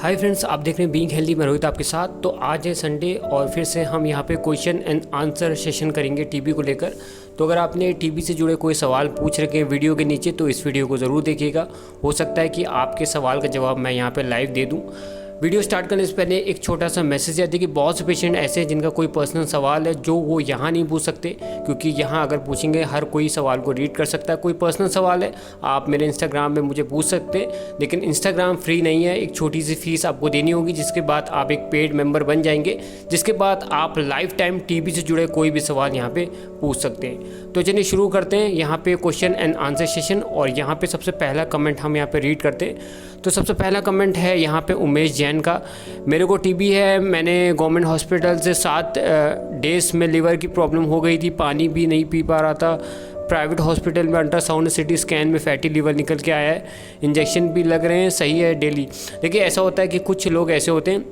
Hi friends, आप देख रहे हैं बीइंग हेल्दी में रोहित आपके साथ। तो आज है संडे और फिर से हम यहाँ पे क्वेश्चन एंड आंसर सेशन करेंगे टीबी को लेकर। तो अगर आपने टीबी से जुड़े कोई सवाल पूछ रखे हैं वीडियो के नीचे तो इस वीडियो को ज़रूर देखिएगा। हो सकता है कि आपके सवाल का जवाब मैं यहाँ पे लाइव दे दूँ। वीडियो स्टार्ट करने से पहले एक छोटा सा मैसेज है कि बहुत से पेशेंट ऐसे हैं जिनका कोई पर्सनल सवाल है जो वो यहाँ नहीं पूछ सकते, क्योंकि यहाँ अगर पूछेंगे हर कोई सवाल को रीड कर सकता है। कोई पर्सनल सवाल है आप मेरे इंस्टाग्राम में मुझे पूछ सकते हैं, लेकिन इंस्टाग्राम फ्री नहीं है। एक छोटी सी फीस आपको देनी होगी, जिसके बाद आप एक पेड मेंबर बन जाएंगे, जिसके बाद आप लाइफ टाइम टीबी से जुड़े कोई भी सवाल यहाँ पे पूछ सकते हैं। तो चलिए शुरू करते हैं यहाँ पे क्वेश्चन एंड आंसर सेशन। और यहाँ पे सबसे पहला कमेंट हम यहाँ पे रीड करते हैं। तो सबसे पहला कमेंट है यहाँ पे उमेश जैन का। मेरे को टीबी है, मैंने गवर्नमेंट हॉस्पिटल से 7 डेज में लिवर की प्रॉब्लम हो गई थी, पानी भी नहीं पी पा रहा था। प्राइवेट हॉस्पिटल में अल्ट्रासाउंड सिटी स्कैन में फैटी लिवर निकल के आया है, इंजेक्शन भी लग रहे हैं, सही है डेली। देखिए ऐसा होता है कि कुछ लोग ऐसे होते हैं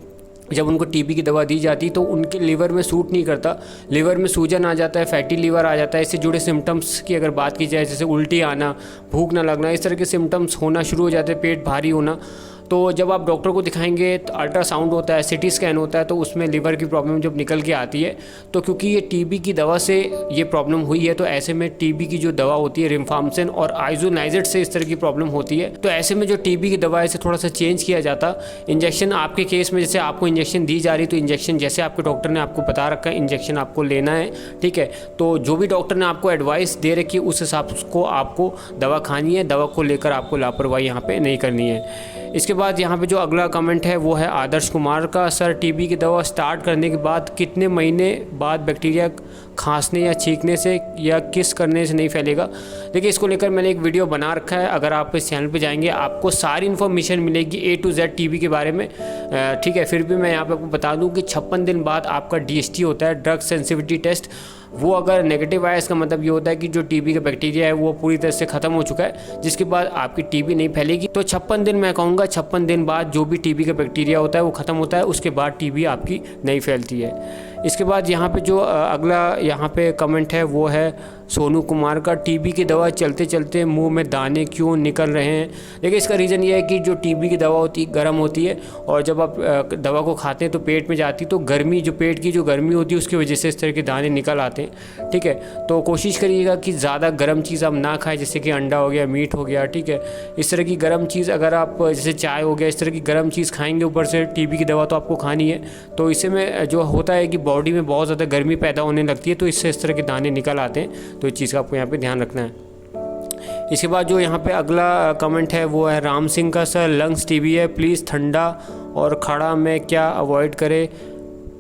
जब उनको टीबी की दवा दी जाती तो उनके लिवर में सूट नहीं करता, लिवर में सूजन आ जाता है, फैटी लिवर आ जाता है। इससे जुड़े सिम्टम्स की अगर बात की जाए, जैसे उल्टी आना, भूख ना लगना, इस तरह के सिम्टम्स होना शुरू हो जाते हैं, पेट भारी होना। तो जब आप डॉक्टर को दिखाएंगे तो अल्ट्रासाउंड होता है, सिटी स्कैन होता है, तो उसमें लिवर की प्रॉब्लम जब निकल के आती है तो क्योंकि ये टीबी की दवा से ये प्रॉब्लम हुई है, तो ऐसे में टीबी की जो दवा होती है रिम्फाम्सिन और आइसोनाइजेट से इस तरह की प्रॉब्लम होती है। तो ऐसे में जो टीबी की दवा है इसे थोड़ा सा चेंज किया जाता। इंजेक्शन आपके केस में जैसे आपको इंजेक्शन दी जा रही, तो इंजेक्शन जैसे आपके डॉक्टर ने आपको बता रखा है इंजेक्शन आपको लेना है, ठीक है। तो जो भी डॉक्टर ने आपको एडवाइस दे रखी है उस हिसाब को आपको दवा खानी है, दवा को लेकर आपको लापरवाही यहाँ पे नहीं करनी है। इसके बाद यहाँ पे जो अगला कमेंट है वो है आदर्श कुमार का। सर, टीबी की दवा स्टार्ट करने के बाद कितने महीने बाद बैक्टीरिया खांसने या छींकने से या किस करने से नहीं फैलेगा? देखिए इसको लेकर मैंने एक वीडियो बना रखा है, अगर आप इस चैनल पे जाएंगे आपको सारी इन्फॉर्मेशन मिलेगी A to Z टीबी के बारे में, ठीक है। फिर भी मैं यहाँ पे आपको बता दूँ कि 56 दिन बाद आपका DST होता है, ड्रग सेंसिटिविटी टेस्ट। वो अगर नेगेटिव आया इसका मतलब ये होता है कि जो टीबी का बैक्टीरिया है वो पूरी तरह से ख़त्म हो चुका है, जिसके बाद आपकी टीबी नहीं फैलेगी। तो 56 दिन मैं कहूँगा 56 दिन बाद जो भी टीबी का बैक्टीरिया होता है वो ख़त्म होता है, उसके बाद टीबी आपकी नहीं फैलती है। इसके बाद यहाँ पे जो अगला यहाँ पे कमेंट है वो है सोनू कुमार का। टीबी की दवा चलते चलते मुंह में दाने क्यों निकल रहे हैं? देखिए इसका रीज़न ये है कि जो टीबी की दवा होती है गर्म होती है, और जब आप दवा को खाते हैं तो पेट में जाती तो गर्मी, जो पेट की जो गर्मी होती है उसकी वजह से इस तरह के दाने निकल आते हैं, ठीक है। तो कोशिश करिएगा कि ज़्यादा गर्म चीज़ आप ना खाएं, जैसे कि अंडा हो गया, मीट हो गया, ठीक है। इस तरह की गर्म चीज़ अगर आप, जैसे चाय हो गया, इस तरह की गर्म चीज़ खाएंगे, ऊपर से टीबी की दवा तो आपको खानी है, तो इससे में जो होता है कि बॉडी में बहुत ज़्यादा गर्मी पैदा होने लगती है, तो इससे इस तरह के दाने निकल आते हैं। तो इस चीज़ का आपको यहाँ पे ध्यान रखना है। इसके बाद जो यहाँ पे अगला कमेंट है वो है राम सिंह का। सर, लंग्स टीबी है, प्लीज़ ठंडा और खड़ा में क्या अवॉइड करें,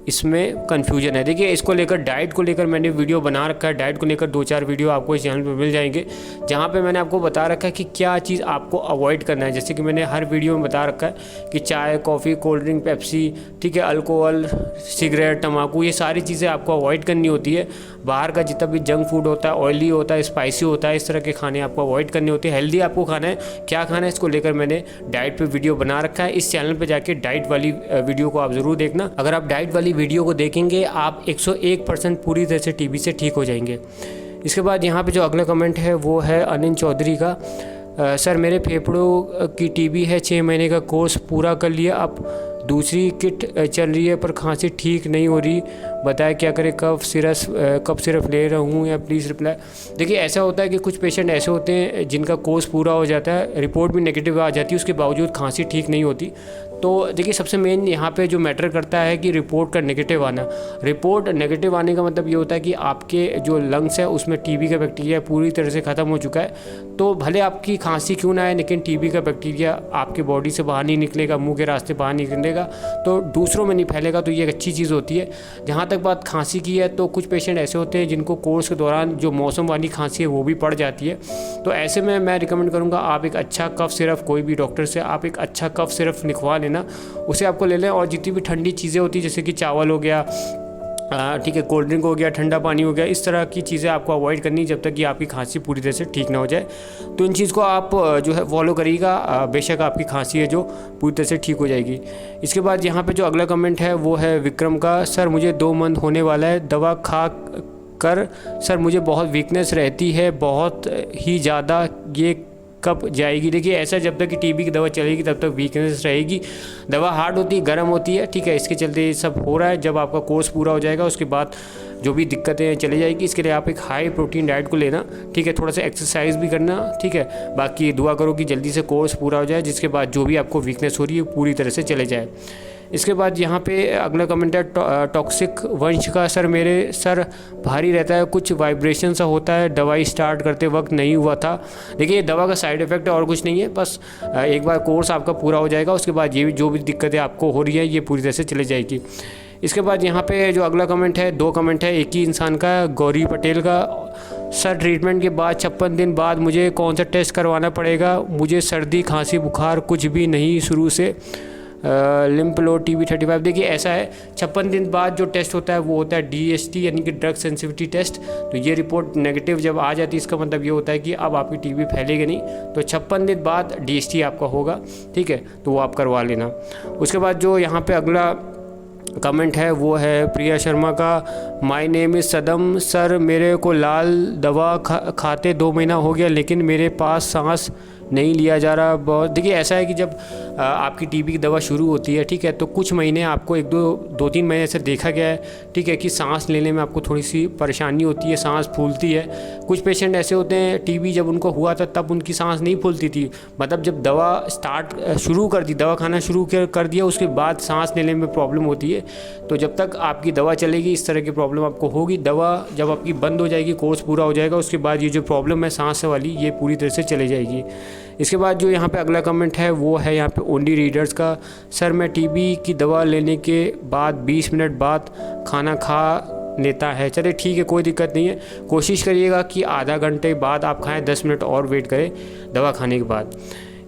इसमें कन्फ्यूजन है। देखिए इसको लेकर डाइट को लेकर मैंने वीडियो बना रखा है, डाइट को लेकर 2-4 वीडियो आपको इस चैनल पे मिल जाएंगे, जहाँ पे मैंने आपको बता रखा है कि क्या चीज़ आपको अवॉइड करना है। जैसे कि मैंने हर वीडियो में बता रखा है कि चाय, कॉफ़ी, कोल्ड ड्रिंक, पेप्सी, ठीक है, अल्कोहल, सिगरेट, तम्बाकू, ये सारी चीज़ें आपको अवॉइड करनी होती है। बाहर का जितना भी जंक फूड होता है, ऑयली होता है, स्पाइसी होता है, इस तरह के खाने आपको अवॉइड करने होते हैं। हेल्दी आपको खाना है, क्या खाना है इसको लेकर मैंने डाइट पे वीडियो बना रखा है। इस चैनल पे जाके डाइट वाली वीडियो को आप ज़रूर देखना। अगर आप डाइट वाली वीडियो को देखेंगे आप 101% पूरी तरह से टीबी से ठीक हो जाएंगे। इसके बाद यहाँ पे जो अगला कमेंट है वो है अनिल चौधरी का। सर, मेरे फेफड़ों की टीबी है, 6 महीने का कोर्स पूरा कर लिया, अब दूसरी किट चल रही है पर खांसी ठीक नहीं हो रही, बताया क्या करें, कब सिरप ले रहा हूँ या प्लीज़ रिप्लाई। देखिए ऐसा होता है कि कुछ पेशेंट ऐसे होते हैं जिनका कोर्स पूरा हो जाता है, रिपोर्ट भी नेगेटिव आ जाती है, उसके बावजूद खांसी ठीक नहीं होती। तो देखिए सबसे मेन यहाँ पे जो मैटर करता है कि रिपोर्ट का नेगेटिव आना। रिपोर्ट नेगेटिव आने का मतलब ये होता है कि आपके जो लंग्स है उसमें टीबी का बैक्टीरिया पूरी तरह से ख़त्म हो चुका है। तो भले आपकी खांसी क्यों ना आए, लेकिन टीबी का बैक्टीरिया आपके बॉडी से बाहर नहीं निकलेगा, मुँह के रास्ते बाहर निकलेगा, तो दूसरों में नहीं फैलेगा, तो ये एक अच्छी चीज़ होती है। जहाँ तक बात खांसी की है, तो कुछ पेशेंट ऐसे होते हैं जिनको कोर्स के दौरान जो मौसम वाली खांसी है वो भी पड़ जाती है। तो ऐसे में मैं रिकमेंड करूँगा आप एक अच्छा कफ सिरप, कोई भी डॉक्टर से आप एक अच्छा कफ सिरप लिखवा लेना, उसे आपको ले लें। और जितनी भी ठंडी चीज़ें होती है जैसे कि चावल हो गया, ठीक है, कोल्ड ड्रिंक हो गया, ठंडा पानी हो गया, इस तरह की चीज़ें आपको अवॉइड करनी जब तक कि आपकी खांसी पूरी तरह से ठीक ना हो जाए। तो इन चीज़ को आप जो है फॉलो करिएगा, बेशक आपकी खांसी है जो पूरी तरह से ठीक हो जाएगी। इसके बाद यहाँ पे जो अगला कमेंट है वो है विक्रम का। सर, मुझे 2 मंथ होने वाला है, दवा खा कर सर मुझे बहुत वीकनेस रहती है, बहुत ही ज़्यादा, ये कब जाएगी। देखिए ऐसा जब तक कि टीबी की दवा चलेगी तब तक वीकनेस रहेगी। दवा हार्ड होती है, गर्म होती है, ठीक है, इसके चलते ये सब हो रहा है। जब आपका कोर्स पूरा हो जाएगा उसके बाद जो भी दिक्कतें चली जाएगी। इसके लिए आप एक हाई प्रोटीन डाइट को लेना, ठीक है, थोड़ा सा एक्सरसाइज भी करना, ठीक है। बाकी दुआ करो कि जल्दी से कोर्स पूरा हो जाए, जिसके बाद जो भी आपको वीकनेस हो रही है पूरी तरह से चले जाए। इसके बाद यहाँ पे अगला कमेंट है टॉक्सिक वंश का, सर मेरे सर भारी रहता है, कुछ वाइब्रेशन सा होता है, दवाई स्टार्ट करते वक्त नहीं हुआ था। देखिए ये दवा का साइड इफ़ेक्ट है और कुछ नहीं है, बस एक बार कोर्स आपका पूरा हो जाएगा उसके बाद ये भी जो भी दिक्कतें आपको हो रही है ये पूरी तरह से चले जाएगी। इसके बाद यहाँ पे जो अगला कमेंट है, 2 कमेंट है एक ही इंसान का, गौरी पटेल का, सर ट्रीटमेंट के बाद 56 दिन बाद मुझे कौन सा टेस्ट करवाना पड़ेगा? मुझे सर्दी खांसी बुखार कुछ भी नहीं शुरू से, लिम्फ लोड TB 35। देखिए ऐसा है 56 दिन बाद जो टेस्ट होता है वो होता है DST यानी कि ड्रग सेंसिटिविटी टेस्ट। तो ये रिपोर्ट नेगेटिव जब आ जाती है इसका मतलब ये होता है कि अब आपकी TB फैलेगी नहीं। तो 56 दिन बाद DST आपका होगा, ठीक है, तो वो आप करवा लेना। उसके बाद जो यहाँ पे अगला कमेंट है वो है प्रिया शर्मा का, माय नेम इज़ सदम, सर मेरे को लाल दवा खाते 2 महीना हो गया लेकिन मेरे पास सांस नहीं लिया जा रहा बहुत। देखिए ऐसा है कि जब आपकी TB की दवा शुरू होती है, ठीक है, तो कुछ महीने आपको 2-3 महीने ऐसे देखा गया है, ठीक है, कि सांस लेने में आपको थोड़ी सी परेशानी होती है, सांस फूलती है। कुछ पेशेंट ऐसे होते हैं TB जब उनको हुआ था तब उनकी सांस नहीं फूलती थी, मतलब जब दवा शुरू कर दी, दवा खाना शुरू कर दिया उसके बाद सांस लेने में प्रॉब्लम होती है। तो जब तक आपकी दवा चलेगी इस तरह की प्रॉब्लम आपको होगी। दवा जब आपकी बंद हो जाएगी, कोर्स पूरा हो जाएगा, उसके बाद ये जो प्रॉब्लम है सांस वाली ये पूरी तरह से चली जाएगी। इसके बाद जो यहाँ पे अगला कमेंट है वो है यहाँ पे ओनली रीडर्स का, सर मैं TB की दवा लेने के बाद 20 मिनट बाद खाना खा लेता है। चलिए ठीक है, कोई दिक्कत नहीं है, कोशिश करिएगा कि आधा घंटे बाद आप खाएं, 10 मिनट और वेट करें दवा खाने के बाद।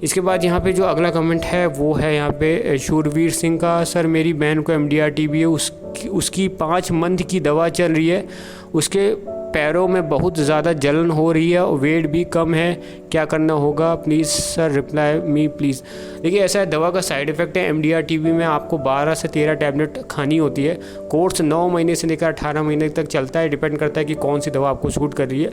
इसके बाद यहाँ पे जो अगला कमेंट है वो है यहाँ पे शूरवीर सिंह का, सर मेरी बहन को MDR TB है, उसकी 5 मंथ की दवा चल रही है, उसके पैरों में बहुत ज़्यादा जलन हो रही है और वेट भी कम है, क्या करना होगा please sir reply me please. देखिए ऐसा है, दवा का साइड इफ़ेक्ट है। MDR TB में आपको 12 से 13 टैबलेट खानी होती है। कोर्स 9 महीने से लेकर 18 महीने तक चलता है, डिपेंड करता है कि कौन सी दवा आपको सूट कर रही है।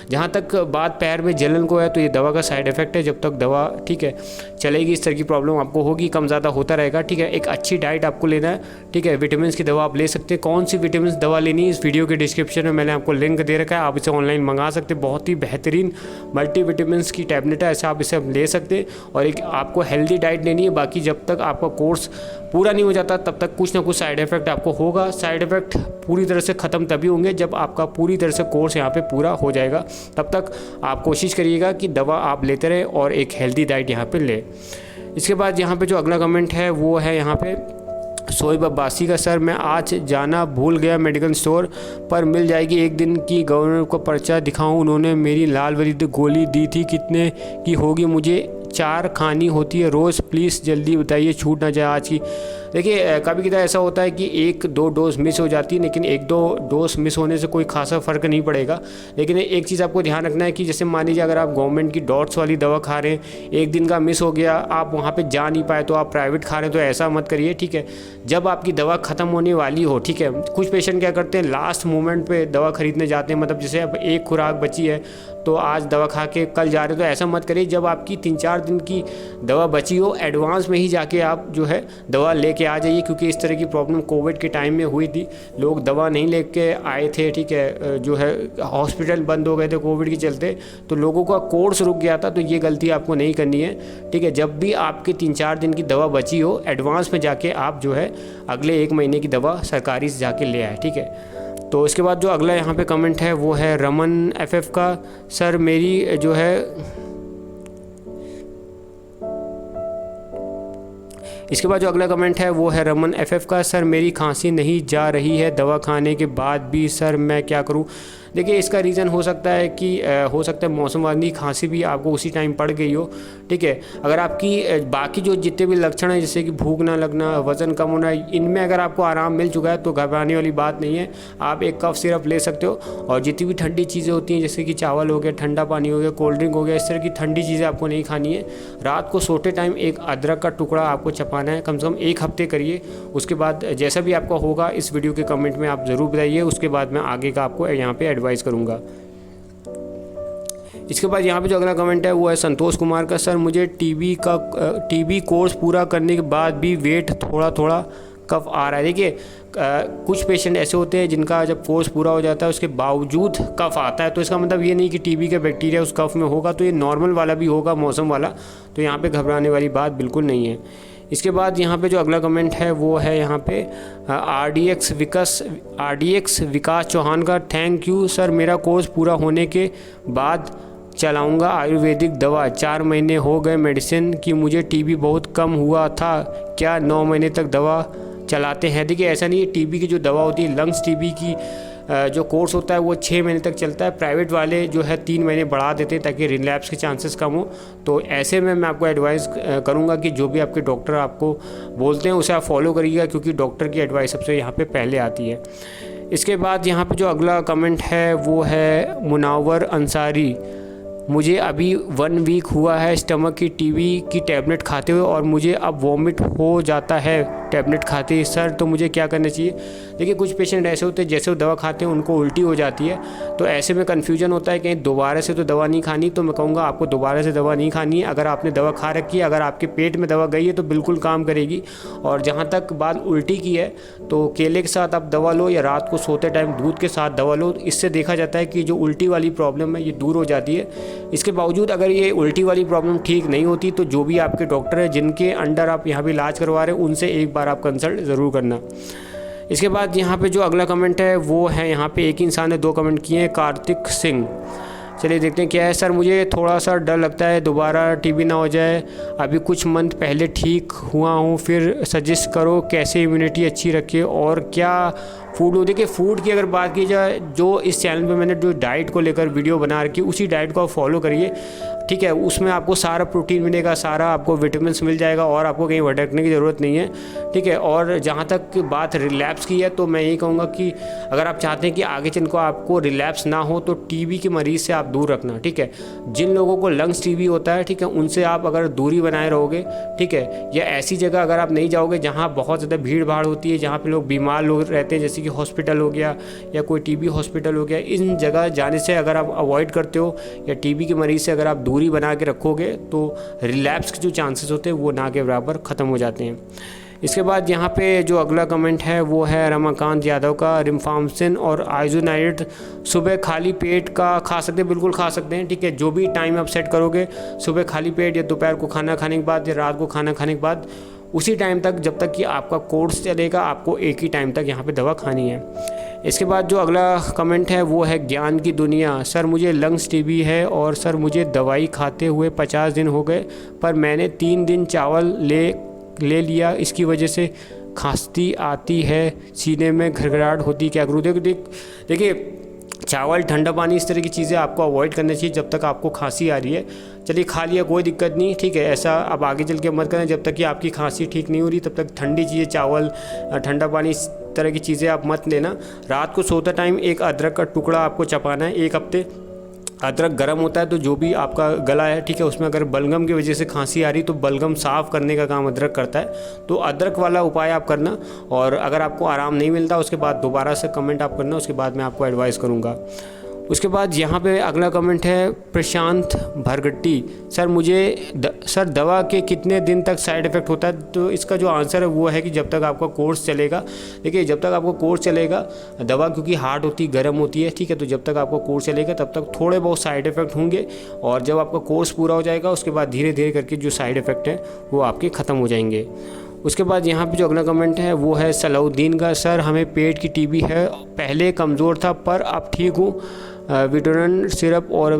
जहाँ तक बात पैर में जलन को है तो ये दवा का साइड इफ़ेक्ट है। जब तक दवा, ठीक है, चलेगी इस तरह की प्रॉब्लम आपको होगी, कम ज़्यादा होता रहेगा, ठीक है। एक अच्छी डाइट आपको लेना है, ठीक है, विटामिन की दवा आप ले सकते हैं। कौन सी विटामिन दवा लेनी है इस वीडियो के डिस्क्रिप्शन में मैंने आपको लिंक दे रखा है, आप इसे ऑनलाइन मंगा सकते हैं। बहुत ही बेहतरीन मल्टीविटामिन की टैबलेट है, ऐसा आप इसे ले सकते हैं। और एक आपको हेल्दी डाइट लेनी है। बाकी जब तक आपका कोर्स पूरा नहीं हो जाता तब तक कुछ ना कुछ साइड इफ़ेक्ट आपको होगा। साइड इफ़ेक्ट पूरी तरह से ख़त्म तभी होंगे जब आपका पूरी तरह से कोर्स यहाँ पे पूरा हो जाएगा। तब तक आप कोशिश करिएगा कि दवा आप लेते रहें और एक हेल्दी डाइट यहाँ पे लें। इसके बाद यहाँ पे जो अगला कमेंट है वो है यहाँ पे शोएब अब्बासी का, सर मैं आज जाना भूल गया मेडिकल स्टोर पर मिल जाएगी, एक दिन की गवर्नर को पर्चा दिखाऊं, उन्होंने मेरी लाल वाली गोली दी थी, कितने की होगी, मुझे 4 खानी होती है रोज़, प्लीज़ जल्दी बताइए छूट ना जाए आज की। देखिए कभी कभी ऐसा होता है कि 1-2 डोज मिस हो जाती है, लेकिन 1-2 डोज मिस होने से कोई खासा फ़र्क नहीं पड़ेगा। लेकिन एक चीज़ आपको ध्यान रखना है कि जैसे मान लीजिए अगर आप गवर्नमेंट की डॉट्स वाली दवा खा रहे हैं, एक दिन का मिस हो गया, आप वहाँ पे जा नहीं पाए तो आप प्राइवेट खा रहे हैं, तो ऐसा मत करिए, ठीक है। जब आपकी दवा ख़त्म होने वाली हो, ठीक है, कुछ पेशेंट क्या करते हैं लास्ट मोमेंट पर दवा खरीदने जाते हैं, मतलब जैसे अब 1 खुराक बची है तो आज दवा खा के कल जा रहे हो, तो ऐसा मत करिए। जब आपकी 3-4 दिन की दवा बची हो, एडवांस में ही जाके आप जो है दवा लेके आ जाइए, क्योंकि इस तरह की प्रॉब्लम कोविड के टाइम में हुई थी। लोग दवा नहीं लेके आए थे, ठीक है, जो है हॉस्पिटल बंद हो गए थे कोविड के चलते, तो लोगों का कोर्स रुक गया था। तो ये गलती आपको नहीं करनी है, ठीक है। जब भी आपके 3-4 दिन की दवा बची हो, एडवांस में जाके आप जो है अगले 1 महीने की दवा सरकारी से जाके ले आए, ठीक है। तो इसके बाद जो अगला यहाँ पे कमेंट है वो है रमन FF का, सर मेरी जो है इसके बाद जो अगला कमेंट है वो है रमन FF का, सर मेरी खांसी नहीं जा रही है दवा खाने के बाद भी, सर मैं क्या करूं। देखिए इसका रीज़न हो सकता है कि हो सकता है मौसमवादी खांसी भी आपको उसी टाइम पड़ गई हो, ठीक है। अगर आपकी बाकी जो जितने भी लक्षण हैं जैसे कि भूख ना लगना, वज़न कम होना, इनमें अगर आपको आराम मिल चुका है तो घबराने वाली बात नहीं है। आप एक कफ सिरप ले सकते हो, और जितनी भी ठंडी चीज़ें होती हैं जैसे कि चावल हो गया, ठंडा पानी हो गया, कोल्ड ड्रिंक हो गया, इस तरह की ठंडी चीज़ें आपको नहीं खानी है। रात को सोते टाइम एक अदरक का टुकड़ा आपको चबाना है, कम से कम 1 हफ्ते करिए। उसके बाद जैसा भी आपका होगा इस वीडियो के कमेंट में आप ज़रूर बताइए, उसके बाद मैं आगे का आपको यहाँ पे एडवाइस करूँगा। इसके बाद यहाँ पे जो अगला कमेंट है वो है संतोष कुमार का। सर मुझे टीबी कोर्स पूरा करने के बाद भी वेट थोड़ा थोड़ा कफ आ रहा है। देखिए कुछ पेशेंट ऐसे होते हैं जिनका जब कोर्स पूरा हो जाता है उसके बावजूद कफ आता है, तो इसका मतलब ये नहीं कि टीबी का बैक्टीरिया उस कफ में होगा, तो ये नॉर्मल वाला भी होगा, मौसम वाला, तो यहाँ पे घबराने वाली बात बिल्कुल नहीं है। इसके बाद यहाँ पे जो अगला कमेंट है वो है यहाँ पे RDX विकास चौहान का। थैंक यू सर, मेरा कोर्स पूरा होने के बाद चलाऊंगा आयुर्वेदिक दवा। 4 महीने हो गए मेडिसिन की, मुझे टीबी बहुत कम हुआ था, क्या 9 महीने तक दवा चलाते हैं? देखिए ऐसा नहीं है, टीबी की जो दवा होती है, लंग्स टीबी की जो कोर्स होता है वो 6 महीने तक चलता है। प्राइवेट वाले जो है 3 महीने बढ़ा देते हैं ताकि रिलैप्स के चांसेस कम हो। तो ऐसे में मैं आपको एडवाइस करूंगा कि जो भी आपके डॉक्टर आपको बोलते हैं उसे आप फॉलो करिएगा, क्योंकि डॉक्टर की एडवाइस सबसे यहाँ पे पहले आती है। इसके बाद यहाँ पे जो अगला कमेंट है वो है मुनावर अंसारी। मुझे अभी 1 वीक हुआ है स्टमक की टीबी की टैबलेट खाते हुए और मुझे अब वॉमिट हो जाता है टैबलेट खाते ही। सर तो मुझे क्या करना चाहिए? देखिए कुछ पेशेंट ऐसे होते हैं जैसे वो दवा खाते हैं उनको उल्टी हो जाती है, तो ऐसे में कन्फ्यूजन होता है कि दोबारा से तो दवा नहीं खानी। तो मैं कहूँगा आपको दोबारा से दवा नहीं खानी है। अगर आपने दवा खा रखी है, अगर आपके पेट में दवा गई है तो बिल्कुल काम करेगी। और जहाँ तक बात उल्टी की है तो केले के साथ आप दवा लो या रात को सोते टाइम दूध के साथ दवा लो, इससे देखा जाता है कि जो उल्टी वाली प्रॉब्लम है ये दूर हो जाती है। इसके बावजूद अगर ये उल्टी वाली प्रॉब्लम ठीक नहीं होती तो जो भी आपके डॉक्टर है जिनके अंडर आप यहाँ पे इलाज करवा रहे हैं उनसे एक बार आप कंसल्ट ज़रूर करना। इसके बाद यहाँ पे जो अगला कमेंट है वो है, यहाँ पे एक ही इंसान ने 2 कमेंट किए हैं, कार्तिक सिंह। चलिए देखते हैं क्या है। सर मुझे थोड़ा सा डर लगता है दोबारा टीबी ना हो जाए, अभी कुछ मंथ पहले ठीक हुआ हूँ, फिर सजेस्ट करो कैसे इम्यूनिटी अच्छी रखे और क्या फूड हो। देखिए फूड की अगर बात की जाए, जो इस चैनल पे मैंने जो डाइट को लेकर वीडियो बना रखी है उसी डाइट को आप फॉलो करिए, ठीक है। उसमें आपको सारा प्रोटीन मिलेगा, सारा आपको विटामिन मिल जाएगा और आपको कहीं भटकने की ज़रूरत नहीं है, ठीक है। और जहाँ तक बात रिलैप्स की है तो मैं यही कहूँगा कि अगर आप चाहते हैं कि आगे चल को आपको रिलैप्स ना हो तो टीबी के मरीज़ से आप दूर रखना, ठीक है। जिन लोगों को लंग्स टीबी होता है, ठीक है, उनसे आप अगर दूरी बनाए रहोगे, ठीक है, या ऐसी जगह अगर आप नहीं जाओगे जहाँ बहुत ज़्यादा भीड़ भाड़ होती है, जहाँ पे लोग बीमार लोग रहते हैं, जैसे कि हॉस्पिटल हो गया या कोई टीबी हॉस्पिटल हो गया, इन जगह जाने से अगर आप अवॉइड करते हो या टीबी के मरीज़ से अगर आप दूरी बना के रखोगे तो रिलैप्स के जो चांसेस होते हैं वो ना के बराबर ख़त्म हो जाते हैं। इसके बाद यहाँ पे जो अगला कमेंट है वो है रमाकांत यादव का। रिम्फामसिन और आइसोनाइड सुबह खाली पेट का खा सकते हैं? बिल्कुल खा सकते हैं, ठीक है। जो भी टाइम आप सेट करोगे, सुबह खाली पेट या दोपहर को खाना खाने के बाद या रात को खाना खाने के बाद, उसी टाइम तक जब तक कि आपका कोर्स चलेगा आपको एक ही टाइम तक यहाँ पे दवा खानी है। इसके बाद जो अगला कमेंट है वो है ज्ञान की दुनिया। सर मुझे लंग्स टीबी है और सर मुझे दवाई खाते हुए 50 दिन हो गए, पर मैंने 3 दिन चावल ले लिया, इसकी वजह से खांसी आती है, सीने में घरघराहट होती, क्या करूँ? देखिए चावल, ठंडा पानी, इस तरह की चीज़ें आपको अवॉइड करना चाहिए जब तक आपको खांसी आ रही है। चलिए खा लिया, कोई दिक्कत नहीं, ठीक है। ऐसा अब आगे चल के मत करें, जब तक कि आपकी खांसी ठीक नहीं हो रही तब तक ठंडी चीज़ें, चावल, ठंडा पानी, इस तरह की चीज़ें आप मत लेना। रात को सोते टाइम एक अदरक का टुकड़ा आपको चबाना है 1 हफ्ते। अदरक गर्म होता है तो जो भी आपका गला है, ठीक है, उसमें अगर बलगम की वजह से खांसी आ रही तो बलगम साफ़ करने का काम अदरक करता है, तो अदरक वाला उपाय आप करना। और अगर आपको आराम नहीं मिलता उसके बाद दोबारा से कमेंट आप करना, उसके बाद मैं आपको एडवाइस करूँगा। उसके बाद यहाँ पे अगला कमेंट है प्रशांत भरगट्टी। सर मुझे सर दवा के कितने दिन तक साइड इफ़ेक्ट होता है? तो इसका जो आंसर है वो है कि जब तक आपका कोर्स चलेगा। देखिए जब तक आपका कोर्स चलेगा, दवा क्योंकि हार्ड होती है, गर्म होती है, ठीक है, तो जब तक आपका कोर्स चलेगा तब तक थोड़े बहुत साइड इफ़ेक्ट होंगे, और जब आपका कोर्स पूरा हो जाएगा उसके बाद धीरे धीरे करके जो साइड इफ़ेक्ट हैं वो आपके ख़त्म हो जाएंगे। उसके बाद यहाँ पे जो अगला कमेंट है वो है सलाउद्दीन का। सर हमें पेट की टीबी है, पहले कमज़ोर था पर अब ठीक हूँ, विटोरन सिरप और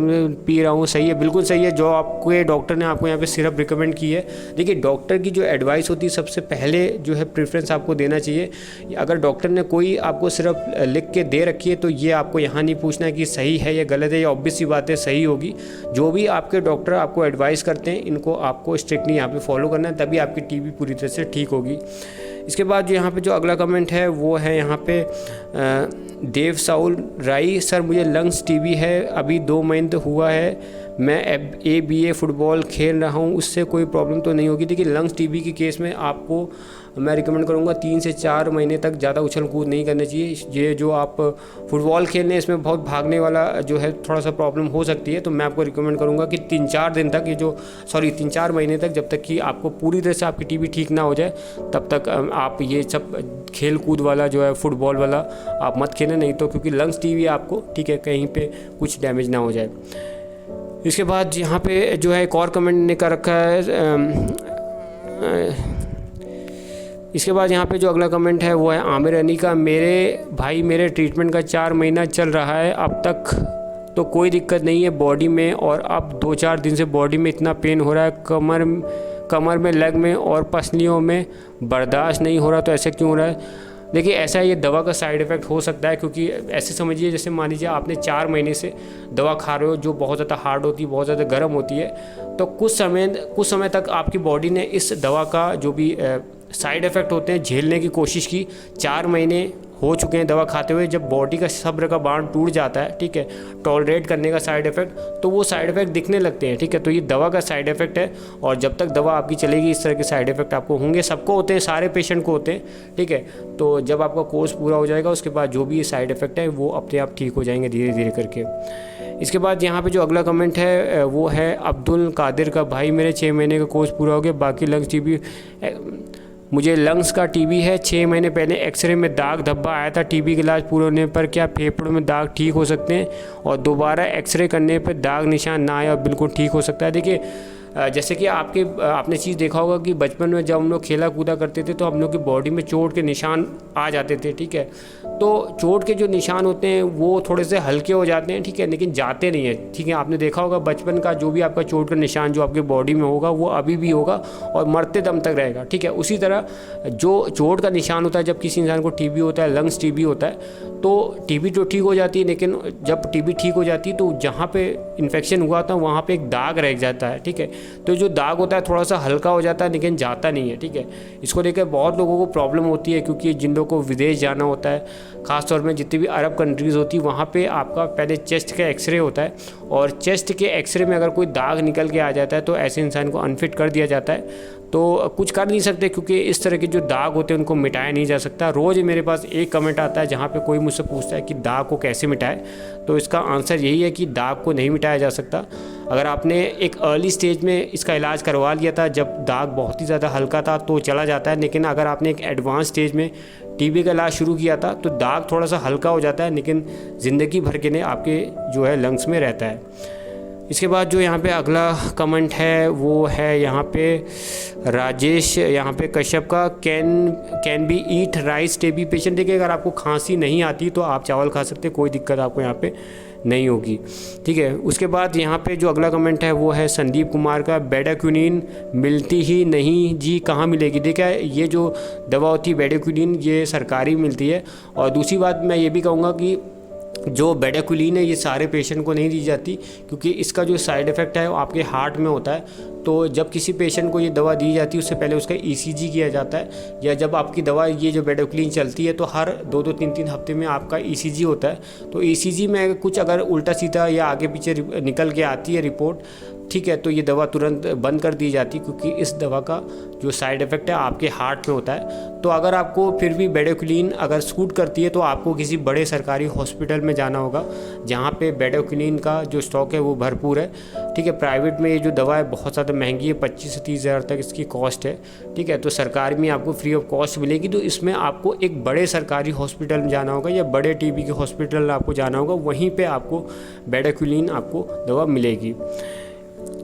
पी रहा हूँ। सही है, बिल्कुल सही है जो आपके डॉक्टर ने आपको यहाँ पे सिरप रिकमेंड की है। देखिए डॉक्टर की जो एडवाइस होती है सबसे पहले जो है प्रेफरेंस आपको देना चाहिए। अगर डॉक्टर ने कोई आपको सिरप लिख के दे रखी है तो ये आपको यहाँ नहीं पूछना है कि सही है या गलत है, या ऑब्वियस सी बात है सही होगी। जो भी आपके डॉक्टर आपको एडवाइस करते हैं इनको आपको स्ट्रिक्टली यहाँ पर फॉलो करना है, तभी आपकी टीबी पूरी तरह से ठीक होगी। इसके बाद जो यहाँ पे जो अगला कमेंट है वो है यहाँ पे देव साउल राई। सर मुझे लंग्स टीबी है, अभी 2 महीने हुआ है, मैं ABA फुटबॉल खेल रहा हूँ, उससे कोई प्रॉब्लम तो नहीं होगी। देखिए लंग्स टीबी के केस में आपको मैं रिकमेंड करूँगा 3 से 4 महीने तक ज़्यादा उछल कूद नहीं करना चाहिए। ये जो आप फुटबॉल खेलने इसमें बहुत भागने वाला जो है थोड़ा सा प्रॉब्लम हो सकती है, तो मैं आपको रिकमेंड करूँगा कि 3-4 दिन तक 3-4 महीने तक, जब तक कि आपको पूरी तरह से आपकी टीबी ठीक ना हो जाए तब तक आप ये सब खेल कूद वाला जो है फुटबॉल वाला आप मत खेलें, नहीं तो क्योंकि लंग्स टीबी आपको ठीक है कहीं पे कुछ डैमेज ना हो जाए। इसके बाद यहाँ पे जो है एक और कमेंट ने कर रखा है, इसके बाद यहाँ पे जो अगला कमेंट है वो है आमिर अली का। मेरे भाई मेरे ट्रीटमेंट का 4 महीना चल रहा है, अब तक तो कोई दिक्कत नहीं है बॉडी में, और अब 2-4 दिन से बॉडी में इतना पेन हो रहा है, कमर में, लेग में और पसलियों में, बर्दाश्त नहीं हो रहा। तो ऐसे क्यों हो रहा है? देखिए ऐसा ये दवा का साइड इफ़ेक्ट हो सकता है, क्योंकि ऐसे समझिए जैसे मान लीजिए आपने 4 महीने से दवा खा रहे हो जो बहुत ज़्यादा हार्ड होती है, बहुत ज़्यादा गर्म होती है, तो कुछ समय तक आपकी बॉडी ने इस दवा का जो भी साइड इफ़ेक्ट होते हैं झेलने की कोशिश की। 4 महीने हो चुके हैं दवा खाते हुए, जब बॉडी का सब्र का बांध टूट जाता है, ठीक है, टॉलरेट करने का साइड इफ़ेक्ट, तो वो साइड इफ़ेक्ट दिखने लगते हैं, ठीक है। तो ये दवा का साइड इफ़ेक्ट है, और जब तक दवा आपकी चलेगी इस तरह के साइड इफ़ेक्ट आपको होंगे, सबको होते हैं, सारे पेशेंट को होते हैं, ठीक है। तो जब आपका कोर्स पूरा हो जाएगा उसके बाद जो भी ये साइड इफ़ेक्ट है वो अपने आप ठीक हो जाएंगे धीरे धीरे करके। इसके बाद यहाँ पे जो अगला कमेंट है वो है अब्दुल कादिर का। भाई मेरे 6 महीने का कोर्स पूरा हो गया, बाकी लंग्स टीबी, मुझे लंग्स का टीबी है। 6 महीने पहले एक्सरे में दाग धब्बा आया था, टीबी का इलाज पूरा होने पर क्या फेफड़ों में दाग ठीक हो सकते हैं, और दोबारा एक्सरे करने पर दाग निशान ना आया बिल्कुल ठीक हो सकता है? देखिए जैसे कि आपने चीज़ देखा होगा कि बचपन में जब हम लोग खेला कूदा करते थे तो हम लोग की बॉडी में चोट के निशान आ जाते थे, ठीक है। तो चोट के जो निशान होते हैं वो थोड़े से हल्के हो जाते हैं, ठीक है, लेकिन जाते नहीं हैं, ठीक है। आपने देखा होगा बचपन का जो भी आपका चोट का निशान जो आपके बॉडी में होगा वो अभी भी होगा और मरते दम तक रहेगा, ठीक है। उसी तरह जो चोट का निशान होता है जब किसी इंसान को टीबी होता है, लंग्स टीबी होता है, तो टीबी तो ठीक हो जाती है, लेकिन जब टीबी ठीक हो जाती है तो जहाँ पे इन्फेक्शन हुआ था वहाँ पे एक दाग रह जाता है, ठीक है। तो जो दाग होता है थोड़ा सा हल्का हो जाता है लेकिन जाता नहीं है, ठीक है। इसको लेकर बहुत लोगों को प्रॉब्लम होती है, क्योंकि जिन लोगों को विदेश जाना होता है, ख़ासतौर में जितनी भी अरब कंट्रीज़ होती है वहाँ पे आपका पहले चेस्ट का एक्सरे होता है, और चेस्ट के एक्सरे में अगर कोई दाग निकल के आ जाता है तो ऐसे इंसान को अनफिट कर दिया जाता है। तो कुछ कर नहीं सकते, क्योंकि इस तरह के जो दाग होते हैं उनको मिटाया नहीं जा सकता। रोज़ मेरे पास एक कमेंट आता है जहाँ पे कोई मुझसे पूछता है कि दाग को कैसे मिटाए, तो इसका आंसर यही है कि दाग को नहीं मिटाया जा सकता। अगर आपने एक अर्ली स्टेज में इसका इलाज करवा लिया था, जब दाग बहुत ही ज़्यादा हल्का था तो चला जाता है, लेकिन अगर आपने एक एडवांस स्टेज में टीबी का इलाज शुरू किया था तो दाग थोड़ा सा हल्का हो जाता है, लेकिन ज़िंदगी भर के लिए आपके जो है लंग्स में रहता है। इसके बाद जो यहाँ पे अगला कमेंट है वो है यहाँ पे राजेश यहाँ पे कश्यप का। Can be eat rice TB patient. देखिए अगर आपको खांसी नहीं आती तो आप चावल खा सकते, कोई दिक्कत आपको यहाँ पे नहीं होगी, ठीक है। उसके बाद यहाँ पे जो अगला कमेंट है वो है संदीप कुमार का। बेडाक्विनिन मिलती ही नहीं जी, कहाँ मिलेगी? देखिए ये जो दवा होती है बेडाक्विनिन ये सरकारी मिलती है, और दूसरी बात मैं ये भी कहूँगा कि जो बेडाक्विलिन है ये सारे पेशेंट को नहीं दी जाती, क्योंकि इसका जो साइड इफ़ेक्ट है वो आपके हार्ट में होता है। तो जब किसी पेशेंट को ये दवा दी जाती है उससे पहले उसका ECG किया जाता है, या जब आपकी दवा ये जो बेडाक्विलिन चलती है तो हर 2-2 3-3 हफ्ते में आपका ECG होता है। तो ECG में कुछ अगर उल्टा सीधा या आगे पीछे निकल के आती है रिपोर्ट, ठीक है, तो ये दवा तुरंत बंद कर दी जाती, क्योंकि इस दवा का जो साइड इफ़ेक्ट है आपके हार्ट में होता है। तो अगर आपको फिर भी बेडाक्विलिन अगर सूट करती है तो आपको किसी बड़े सरकारी हॉस्पिटल में जाना होगा जहाँ पे बेडाक्विलिन का जो स्टॉक है वो भरपूर है, ठीक है। प्राइवेट में ये जो दवा है बहुत ज़्यादा महंगी है, 25 से 30 हज़ार तक इसकी कॉस्ट है, ठीक है। तो सरकारी में आपको फ्री ऑफ कॉस्ट मिलेगी, तो इसमें आपको एक बड़े सरकारी हॉस्पिटल में जाना होगा या बड़े टीबी के हॉस्पिटल आपको जाना होगा, वहीं पर आपको बेडाक्विलिन आपको दवा मिलेगी।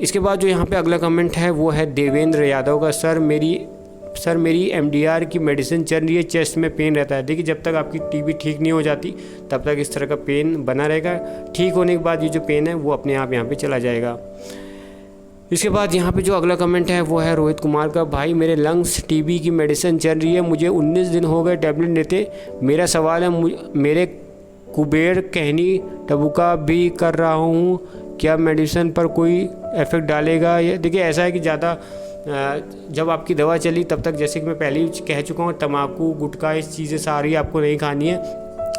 इसके बाद जो यहाँ पे अगला कमेंट है वो है देवेंद्र यादव का। सर मेरी MDR की मेडिसिन चल रही है, चेस्ट में पेन रहता है। देखिए जब तक आपकी टीबी ठीक नहीं हो जाती तब तक इस तरह का पेन बना रहेगा, ठीक होने के बाद ये जो पेन है वो अपने आप यहाँ पे चला जाएगा। इसके बाद यहाँ पे जो अगला कमेंट है वो है रोहित कुमार का। भाई मेरे लंग्स टीबी की मेडिसिन चल रही है, मुझे 19 दिन हो गए टैबलेट लेते। मेरा सवाल है मेरे कुबेर कहनी टबुका भी कर रहा हूँ, क्या मेडिसिन पर कोई इफ़ेक्ट डालेगा? ये देखिए ऐसा है कि ज़्यादा जब आपकी दवा चली तब तक, जैसे कि मैं पहले ही कह चुका हूँ, तम्बाकू गुटखा इस चीज़ें सारी आपको नहीं खानी है।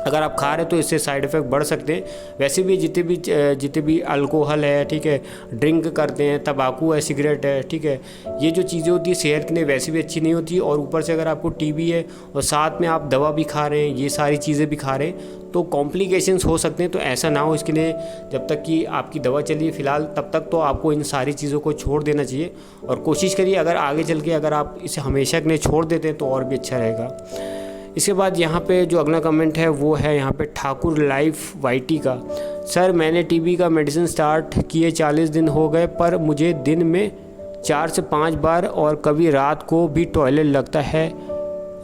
अगर आप खा रहे हैं तो इससे साइड इफ़ेक्ट बढ़ सकते हैं। वैसे भी जितने भी अल्कोहल है, ठीक है, ड्रिंक करते हैं, तंबाकू है, सिगरेट है, ठीक है, ये जो चीज़ें होती है सेहत के लिए वैसे भी अच्छी नहीं होती। और ऊपर से अगर आपको टीबी है और साथ में आप दवा भी खा रहे हैं, ये सारी चीज़ें भी खा रहे हैं, तो कॉम्प्लिकेशंस हो सकते हैं। तो ऐसा ना हो, इसके लिए जब तक कि आपकी दवा चलिए फ़िलहाल तब तक तो आपको इन सारी चीज़ों को छोड़ देना चाहिए। और कोशिश करिए अगर आगे चल के अगर आप इसे हमेशा के लिए छोड़ देते हैं तो और भी अच्छा रहेगा। इसके बाद यहाँ पे जो अगला कमेंट है वो है यहाँ पे ठाकुर लाइफ वाईटी का। सर मैंने टीबी का मेडिसिन स्टार्ट किए 40 दिन हो गए, पर मुझे दिन में 4 से 5 बार और कभी रात को भी टॉयलेट लगता है,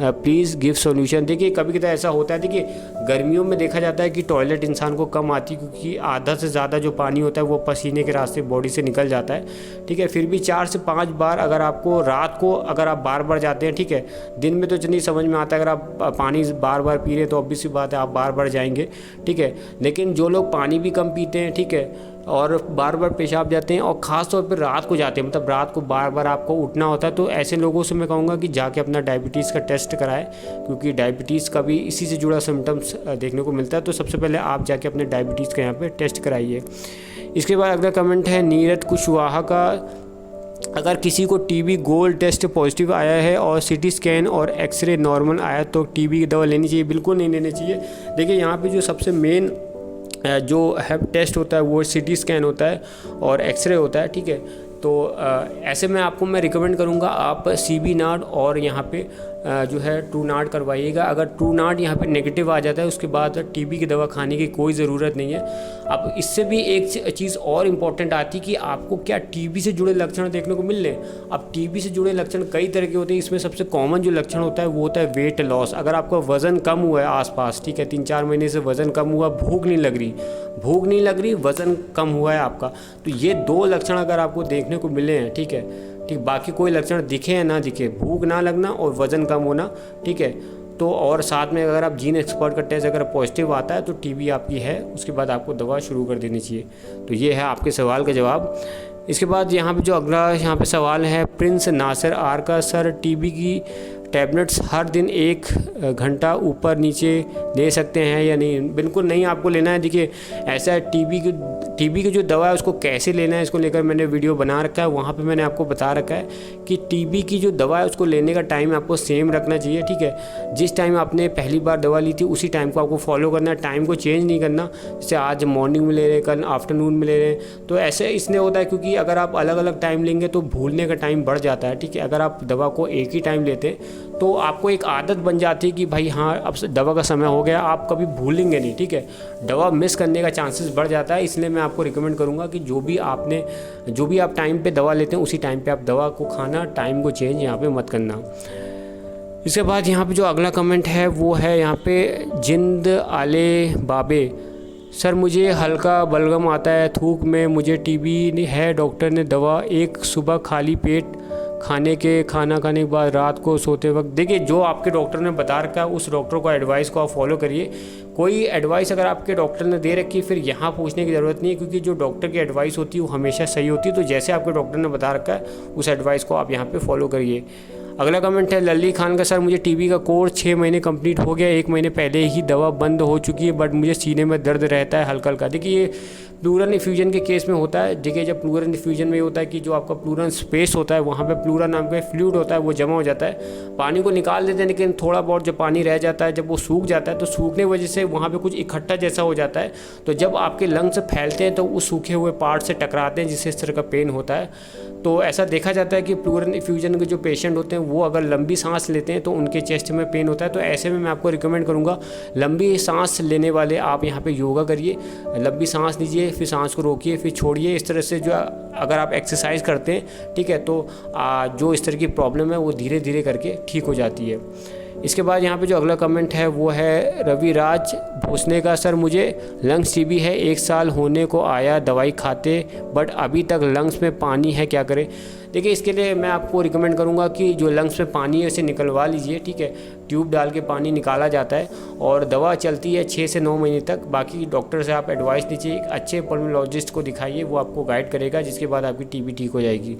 प्लीज़ गिव सॉल्यूशन। देखिए कभी कभी ऐसा होता है, देखिए गर्मियों में देखा जाता है कि टॉयलेट इंसान को कम आती है, क्योंकि आधा से ज़्यादा जो पानी होता है वो पसीने के रास्ते बॉडी से निकल जाता है, ठीक है। फिर भी 4 से 5 बार अगर आपको रात को अगर आप बार बार जाते हैं, ठीक है, दिन में तो चलिए समझ में आता है, अगर आप पानी बार बार पी रहे हैं तो ऑब्वियस सी बात है आप बार बार जाएंगे, ठीक है। लेकिन जो लोग पानी भी कम पीते हैं, ठीक है, और बार बार पेशाब जाते हैं और ख़ास तौर पर रात को जाते हैं, मतलब रात को बार बार आपको उठना होता है, तो ऐसे लोगों से मैं कहूँगा कि जाके अपना डायबिटीज़ का टेस्ट कराएं, क्योंकि डायबिटीज़ का भी इसी से जुड़ा सिम्टम्स देखने को मिलता है। तो सबसे पहले आप जाके अपने डायबिटीज़ का यहाँ पे टेस्ट कराइए। इसके बाद अगला कमेंट है नीरज कुशवाहा का। अगर किसी को टीबी गोल्ड टेस्ट पॉजिटिव आया है और सीटी स्कैन और एक्सरे नॉर्मल आया तो टीबी की दवा लेनी चाहिए? बिल्कुल नहीं लेनी चाहिए। देखिए यहाँ पे जो सबसे मेन जो है टेस्ट होता है वो सीटी स्कैन होता है और एक्सरे होता है, ठीक है। तो ऐसे में आपको मैं रिकमेंड करूँगा आप सीबी नाड और यहाँ पे जो है ट्रू नाड करवाइएगा। अगर ट्रू नाड यहाँ पे नेगेटिव आ जाता है उसके बाद टीबी की दवा खाने की कोई ज़रूरत नहीं है। अब इससे भी एक चीज़ और इम्पॉर्टेंट आती है कि आपको क्या टीबी से जुड़े लक्षण देखने को मिल रहे हैं। अब टीबी से जुड़े लक्षण कई तरह के होते हैं, इसमें सबसे कॉमन जो लक्षण होता है वो होता है वेट लॉस। अगर आपका वज़न कम हुआ है आसपास, ठीक है, 3-4 महीने से वज़न कम हुआ, भूख नहीं लग रही, वज़न कम हुआ है आपका, तो ये 2 लक्षण अगर आपको देखने को मिले हैं, ठीक है, ठीक, बाकी कोई लक्षण दिखे या ना दिखे, भूख ना लगना और वज़न कम होना, ठीक है, तो और साथ में अगर आप जीन एक्सपर्ट का टेस्ट अगर पॉजिटिव आता है तो टीबी आपकी है, उसके बाद आपको दवा शुरू कर देनी चाहिए। तो ये है आपके सवाल का जवाब। इसके बाद यहाँ पे जो अगला यहाँ पे सवाल है प्रिंस नासिर आर का। सर टीबी की टैबलेट्स हर दिन 1 घंटा ऊपर नीचे ले सकते हैं या नहीं? बिल्कुल नहीं आपको लेना है। देखिए ऐसा है, टीबी की जो दवा है उसको कैसे लेना है इसको लेकर मैंने वीडियो बना रखा है, वहाँ पे मैंने आपको बता रखा है कि टीबी की जो दवा है उसको लेने का टाइम आपको सेम रखना चाहिए, ठीक है। जिस टाइम आपने पहली बार दवा ली थी उसी टाइम को आपको फॉलो करना है, टाइम को चेंज नहीं करना। जैसे आज मॉर्निंग में ले रहे हैं, कल आफ्टरनून में ले रहे हैं, तो ऐसे इसलिए होता है क्योंकि अगर आप अलग अलग टाइम लेंगे तो भूलने का टाइम बढ़ जाता है, ठीक है। अगर आप दवा को एक ही टाइम लेते हैं तो आपको एक आदत बन जाती है कि भाई हाँ अब दवा का समय हो गया, आप कभी भूलेंगे नहीं, ठीक है। दवा मिस करने का चांसेस बढ़ जाता है, इसलिए मैं आपको रिकमेंड करूँगा कि जो भी आप टाइम पे दवा लेते हैं उसी टाइम पे आप दवा को खाना, टाइम को चेंज यहाँ पे मत करना। इसके बाद यहाँ पे जो अगला कमेंट है वो है यहाँ पे जिंद आले बाबे। सर मुझे हल्का बलगम आता है थूक में, मुझे टीबी है, डॉक्टर ने दवा एक सुबह खाली पेट खाना खाने के बाद रात को सोते वक्त। देखिए जो आपके डॉक्टर ने बता रखा है उस डॉक्टर को एडवाइस को आप फॉलो करिए। कोई एडवाइस अगर आपके डॉक्टर ने दे रखी है फिर यहाँ पूछने की ज़रूरत नहीं है, क्योंकि जो डॉक्टर की एडवाइस होती है वो हमेशा सही होती है। तो जैसे आपके डॉक्टर ने बता रखा है उस एडवाइस को आप यहाँ पे फॉलो करिए। अगला कमेंट है लल्ली खान का। सर मुझे टीबी का कोर्स 6 महीने कंप्लीट हो गया, 1 महीने पहले ही दवा बंद हो चुकी है, बट मुझे सीने में दर्द रहता है हल्का हल्का। देखिए ये प्लूरल इफ्यूजन के केस में होता है। देखिए जब प्लूरल इफ्यूजन में होता है कि जो आपका प्लूरल स्पेस होता है वहाँ पे प्लूरल नाम का फ्लूइड होता है वो जमा हो जाता है, पानी को निकाल देते हैं, लेकिन थोड़ा बहुत जो पानी रह जाता है जब वो सूख जाता है तो सूखने की वजह से वहाँ पे कुछ इकट्ठा जैसा हो जाता है। तो जब आपके लंग्स फैलते हैं तो उस सूखे हुए पार्ट से टकराते हैं जिससे इस तरह का पेन होता है। तो ऐसा देखा जाता है कि प्लूरल इफ्यूजन के जो पेशेंट होते हैं वो अगर लंबी सांस लेते हैं तो उनके चेस्ट में पेन होता है। तो ऐसे में मैं आपको रिकमेंड करूँगा लंबी सांस लेने वाले आप यहाँ पे योगा करिए, लंबी सांस लीजिए, फिर सांस को रोकिए, फिर छोड़िए। इस तरह से जो अगर आप एक्सरसाइज करते हैं, ठीक है, तो जो इस तरह की प्रॉब्लम है वो धीरे धीरे करके ठीक हो जाती है। इसके बाद यहाँ पे जो अगला कमेंट है वो है रविराज भोसले का। सर मुझे लंग्स टीबी है, 1 साल होने को आया, दवाई खाते बट अभी तक लंग्स में पानी है, क्या करें? देखिए इसके लिए मैं आपको रिकमेंड करूँगा कि जो लंग्स में पानी है उसे निकलवा लीजिए, ठीक है। ट्यूब डाल के पानी निकाला जाता है और दवा चलती है 6 से 9 महीने तक। बाकी डॉक्टर से आप एडवाइस लीजिए, एक अच्छे पल्मोलॉजिस्ट को दिखाइए, वो आपको गाइड करेगा, जिसके बाद आपकी टीबी ठीक हो जाएगी।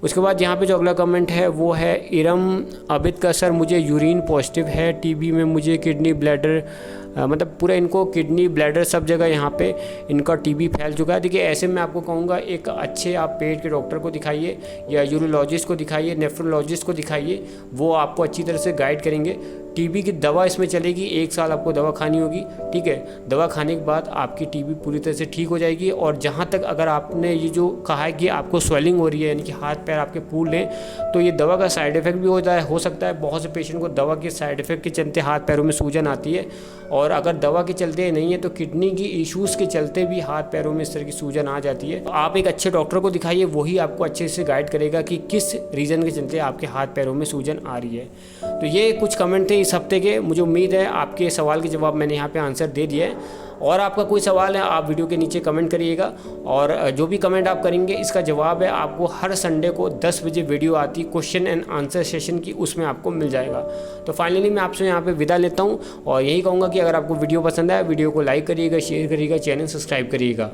उसके बाद यहाँ पे जो अगला कमेंट है वो है इरम आबिद का, सर मुझे यूरिन पॉजिटिव है, टीबी में मुझे किडनी ब्लैडर मतलब पूरा इनको किडनी ब्लैडर सब जगह यहाँ पे इनका टीबी फैल चुका है। देखिए ऐसे में आपको कहूँगा एक अच्छे आप पेट के डॉक्टर को दिखाइए या यूरोलॉजिस्ट को दिखाइए, नेफ्रोलॉजिस्ट को दिखाइए, वो आपको अच्छी तरह से गाइड करेंगे। टीबी की दवा इसमें चलेगी, 1 साल आपको दवा खानी होगी, ठीक है। दवा खाने के बाद आपकी टीबी पूरी तरह से ठीक हो जाएगी। और जहाँ तक अगर आपने ये जो कहा है कि आपको स्वेलिंग हो रही है यानी कि हाथ पैर आपके फूल रहे, तो ये दवा का साइड इफ़ेक्ट भी हो सकता है। बहुत से पेशेंट को दवा के साइड इफ़ेक्ट के चलते हाथ पैरों में सूजन आती है, और अगर दवा के चलते नहीं है तो किडनी की इश्यूज़ के चलते भी हाथ पैरों में इस तरह की सूजन आ जाती है। तो आप एक अच्छे डॉक्टर को दिखाइए, वही आपको अच्छे से गाइड करेगा कि किस रीज़न के चलते आपके हाथ पैरों में सूजन आ रही है। तो ये कुछ कमेंट थे इस हफ्ते के। मुझे उम्मीद है आपके सवाल के जवाब मैंने यहाँ पे आंसर दे दिया है। और आपका कोई सवाल है आप वीडियो के नीचे कमेंट करिएगा, और जो भी कमेंट आप करेंगे इसका जवाब है आपको हर संडे को 10 बजे वीडियो आती क्वेश्चन एंड आंसर सेशन की, उसमें आपको मिल जाएगा। तो फाइनली मैं आपसे यहाँ पे विदा लेता हूँ और यही कहूँगा कि अगर आपको वीडियो पसंद आए वीडियो को लाइक करिएगा, शेयर करिएगा, चैनल सब्सक्राइब करिएगा।